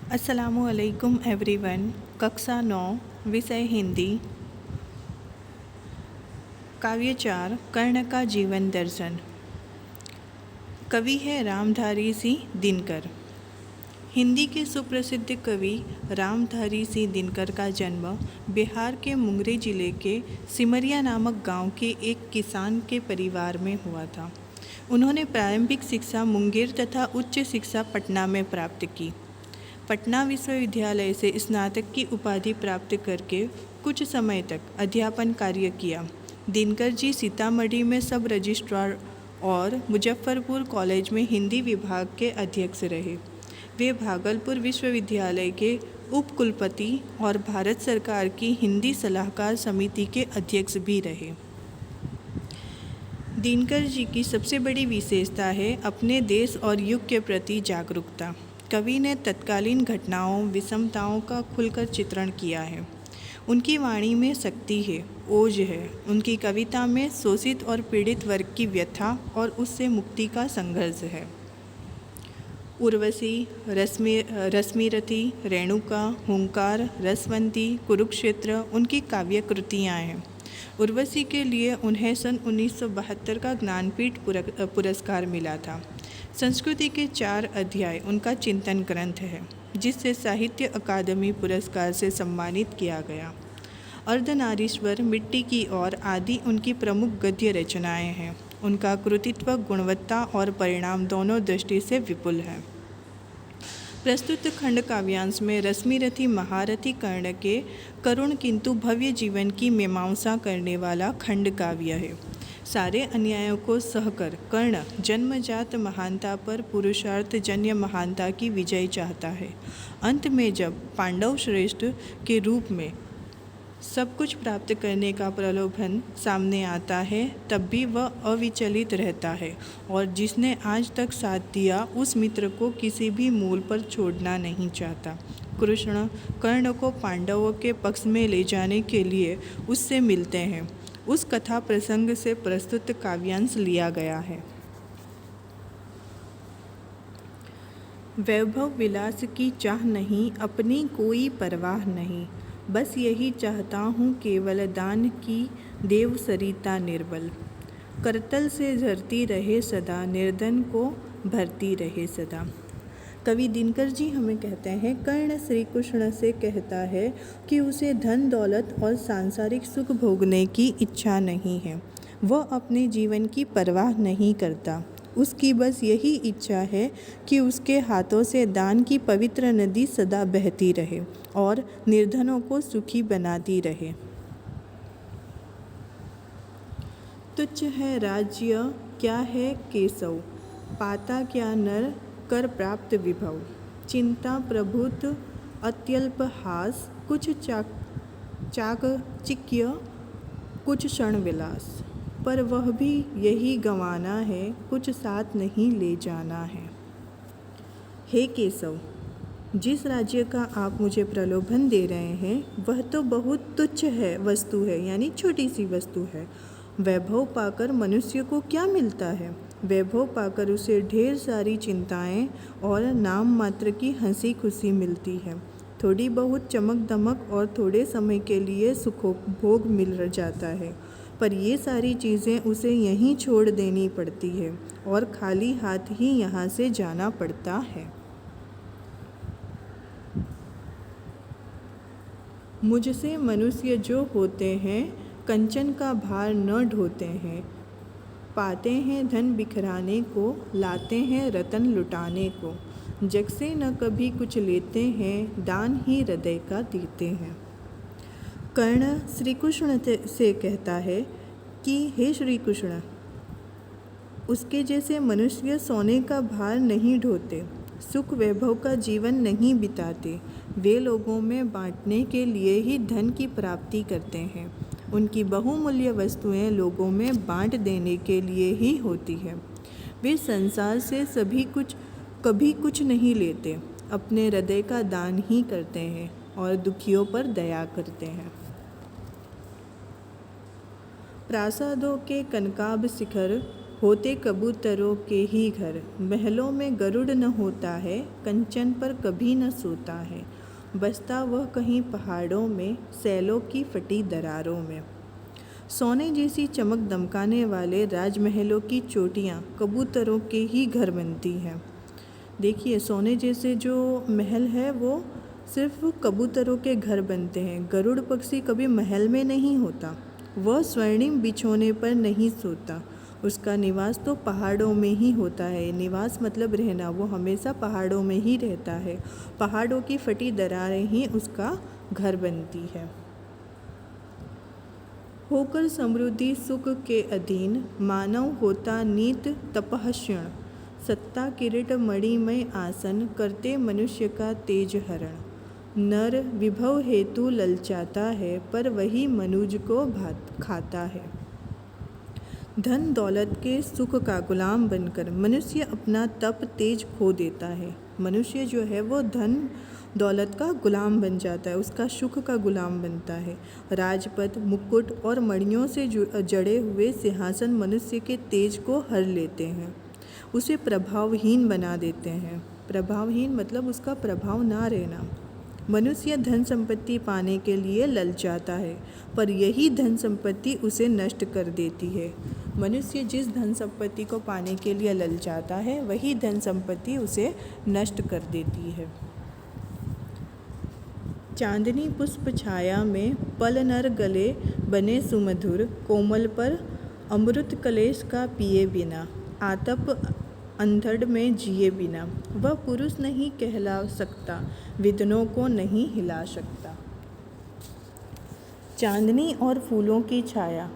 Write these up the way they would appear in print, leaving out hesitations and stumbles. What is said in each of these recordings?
अस्सलामुअलैकुम एवरीवन। कक्षा 9 विषय हिंदी। काव्य 4 कर्ण का जीवन दर्शन। कवि है रामधारी सिंह दिनकर। हिंदी के सुप्रसिद्ध कवि रामधारी सिंह दिनकर का जन्म बिहार के मुंगेर जिले के सिमरिया नामक गांव के एक किसान के परिवार में हुआ था। उन्होंने प्रारंभिक शिक्षा मुंगेर तथा उच्च शिक्षा पटना में प्राप्त की। पटना विश्वविद्यालय से स्नातक की उपाधि प्राप्त करके कुछ समय तक अध्यापन कार्य किया। दिनकर जी सीतामढ़ी में सब रजिस्ट्रार और मुजफ्फरपुर कॉलेज में हिंदी विभाग के अध्यक्ष रहे। वे भागलपुर विश्वविद्यालय के उप कुलपति और भारत सरकार की हिंदी सलाहकार समिति के अध्यक्ष भी रहे। दिनकर जी की सबसे बड़ी विशेषता है अपने देश और युग के प्रति जागरूकता। कवि ने तत्कालीन घटनाओं विषमताओं का खुलकर चित्रण किया है। उनकी वाणी में शक्ति है, ओज है। उनकी कविता में शोषित और पीड़ित वर्ग की व्यथा और उससे मुक्ति का संघर्ष है। उर्वशी, रश्मिरथी, रेणुका, हुंकार, रसवंती, कुरुक्षेत्र उनकी काव्य कृतियाँ हैं। उर्वशी के लिए उन्हें सन 1972 का ज्ञानपीठ पुरस्कार मिला था। संस्कृति के 4 अध्याय उनका चिंतन ग्रंथ है, जिससे साहित्य अकादमी पुरस्कार से सम्मानित किया गया। अर्धनारीश्वर, मिट्टी की ओर आदि उनकी प्रमुख गद्य रचनाएं हैं। उनका कृतित्व गुणवत्ता और परिणाम दोनों दृष्टि से विपुल है। प्रस्तुत खंड काव्यांश में रश्मिरथी महारथी कर्ण के करुण किंतु भव्य जीवन की मीमांसा करने वाला खंड काव्य है। सारे अन्यायों को सहकर कर्ण जन्मजात महानता पर पुरुषार्थ जन्य महानता की विजय चाहता है। अंत में जब पांडव श्रेष्ठ के रूप में सब कुछ प्राप्त करने का प्रलोभन सामने आता है, तब भी वह अविचलित रहता है और जिसने आज तक साथ दिया उस मित्र को किसी भी मूल पर छोड़ना नहीं चाहता। कृष्ण कर्ण को पांडवों के पक्ष में ले जाने के लिए उससे मिलते हैं। उस कथा प्रसंग से प्रस्तुत काव्यांश लिया गया है। वैभव विलास की चाह नहीं, अपनी कोई परवाह नहीं, बस यही चाहता हूँ केवल दान की देव सरिता निर्बल। करतल से झरती रहे सदा, निर्धन को भरती रहे सदा। कवि दिनकर जी हमें कहते हैं, कर्ण श्री कृष्ण से कहता है कि उसे धन दौलत और सांसारिक सुख भोगने की इच्छा नहीं है। वह अपने जीवन की परवाह नहीं करता। उसकी बस यही इच्छा है कि उसके हाथों से दान की पवित्र नदी सदा बहती रहे और निर्धनों को सुखी बनाती रहे। तुच्छ है राज्य क्या है केशव, पाता क्या नर कर प्राप्त विभव। चिंता प्रभुत अत्यल्प हास, कुछ चाकचिक्य कुछ क्षण विलास। पर वह भी यही गंवाना है, कुछ साथ नहीं ले जाना है। हे केशव, जिस राज्य का आप मुझे प्रलोभन दे रहे हैं वह तो बहुत तुच्छ है वस्तु है, यानी छोटी सी वस्तु है। वैभव पाकर मनुष्य को क्या मिलता है? वैभव पाकर उसे ढेर सारी चिंताएं और नाम मात्र की हंसी खुशी मिलती है। थोड़ी बहुत चमक दमक और थोड़े समय के लिए सुखोपभोग मिल जाता है, पर ये सारी चीज़ें उसे यहीं छोड़ देनी पड़ती है और खाली हाथ ही यहाँ से जाना पड़ता है। मुझसे मनुष्य जो होते हैं, कंचन का भार न ढोते हैं। पाते हैं धन बिखराने को, लाते हैं रतन लुटाने को। जग से न कभी कुछ लेते हैं, दान ही हृदय का देते हैं। कर्ण श्री कृष्ण से कहता है कि हे श्री कृष्ण, उसके जैसे मनुष्य सोने का भार नहीं ढोते, सुख वैभव का जीवन नहीं बिताते। वे लोगों में बांटने के लिए ही धन की प्राप्ति करते हैं। उनकी बहुमूल्य वस्तुएं लोगों में बांट देने के लिए ही होती है। वे संसार से कभी कुछ नहीं लेते, अपने हृदय का दान ही करते हैं और दुखियों पर दया करते हैं। प्रासादों के कनकाब शिखर होते कबूतरों के ही घर, महलों में गरुड़ न होता है, कंचन पर कभी न सोता है, बसता वह कहीं पहाड़ों में, सैलों की फटी दरारों में। सोने जैसी चमक दमकाने वाले राजमहलों की चोटियाँ कबूतरों के ही घर बनती हैं। देखिए, सोने जैसे जो महल है वो सिर्फ कबूतरों के घर बनते हैं। गरुड़ पक्षी कभी महल में नहीं होता, वह स्वर्णिम बिछोने पर नहीं सोता, उसका निवास तो पहाड़ों में ही होता है। निवास मतलब रहना, वो हमेशा पहाड़ों में ही रहता है। पहाड़ों की फटी दरारें ही उसका घर बनती है। होकर समृद्धि सुख के अधीन, मानव होता नीत तपहक्षण, सत्ता किरीट मणिमय आसन, करते मनुष्य का तेज हरण। नर विभव हेतु ललचाता है, पर वही मनुज को खाता है। धन दौलत के सुख का गुलाम बनकर मनुष्य अपना तप तेज खो देता है। मनुष्य जो है वो धन दौलत का गुलाम बन जाता है, उसका सुख का गुलाम बनता है। राजपद, मुकुट और मणियों से जड़े हुए सिंहासन मनुष्य के तेज को हर लेते हैं, उसे प्रभावहीन बना देते हैं। प्रभावहीन मतलब उसका प्रभाव ना रहना। मनुष्य धन संपत्ति पाने के लिए ललचाता है, पर यही धन संपत्ति उसे नष्ट कर देती है। मनुष्य जिस धन संपत्ति को पाने के लिए ललचाता है, वही धन संपत्ति उसे नष्ट कर देती है। चांदनी पुष्प छाया में पल नर गले बने सुमधुर, कोमल पर अमृत कलेश का पिए बिना, आतप अंधड़ में जिए बिना, वह पुरुष नहीं कहला सकता, विदनों को नहीं हिला सकता। चांदनी और फूलों की छाया,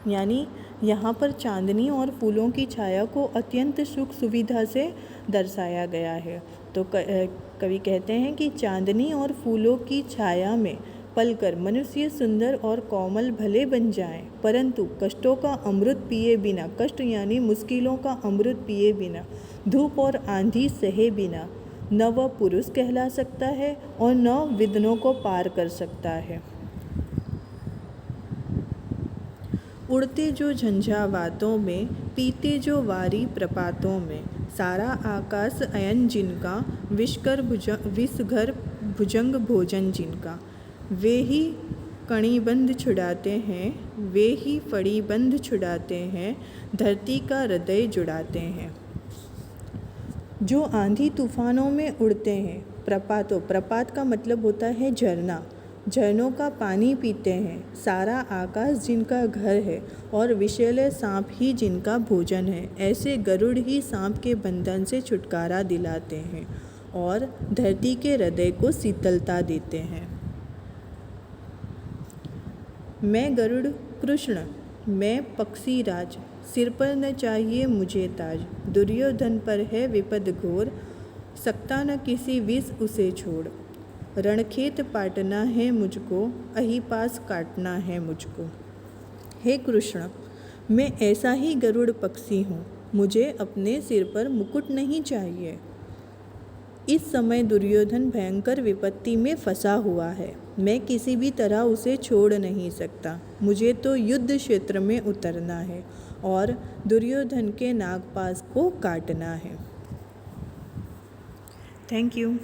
यानी यहाँ पर चांदनी और फूलों की छाया को अत्यंत सुख सुविधा से दर्शाया गया है। तो कवि कहते हैं कि चांदनी और फूलों की छाया में पलकर मनुष्य सुंदर और कोमल भले बन जाएं, परंतु कष्टों का अमृत पिए बिना, कष्ट यानी मुश्किलों का अमृत पिए बिना, धूप और आंधी सहे बिना, न वह पुरुष कहला सकता है और न विघ्नों को पार कर सकता है। उड़ते जो झंझावातों में, पीते जो वारी प्रपातों में, सारा आकाश अयन जिनका, विषघर भुजंग भोजन जिनका, वे ही कणिबंध छुड़ाते हैं, वे ही फड़ीबंध छुड़ाते हैं, धरती का हृदय जुड़ाते हैं। जो आंधी तूफानों में उड़ते हैं, प्रपात का मतलब होता है झरना, झरनों का पानी पीते हैं, सारा आकाश जिनका घर है और विषैले सांप ही जिनका भोजन है, ऐसे गरुड़ ही सांप के बंधन से छुटकारा दिलाते हैं और धरती के हृदय को शीतलता देते हैं। मैं गरुड़ कृष्ण, मैं पक्षी राज, सिर पर न चाहिए मुझे ताज, दुर्योधन पर है विपद घोर, सकता न किसी विष उसे छोड़, रणखेत पाटना है मुझको, अहिपास काटना है मुझको। हे कृष्ण, मैं ऐसा ही गरुड़ पक्षी हूँ, मुझे अपने सिर पर मुकुट नहीं चाहिए। इस समय दुर्योधन भयंकर विपत्ति में फंसा हुआ है, मैं किसी भी तरह उसे छोड़ नहीं सकता, मुझे तो युद्ध क्षेत्र में उतरना है और दुर्योधन के नागपाश को काटना है। Thank you.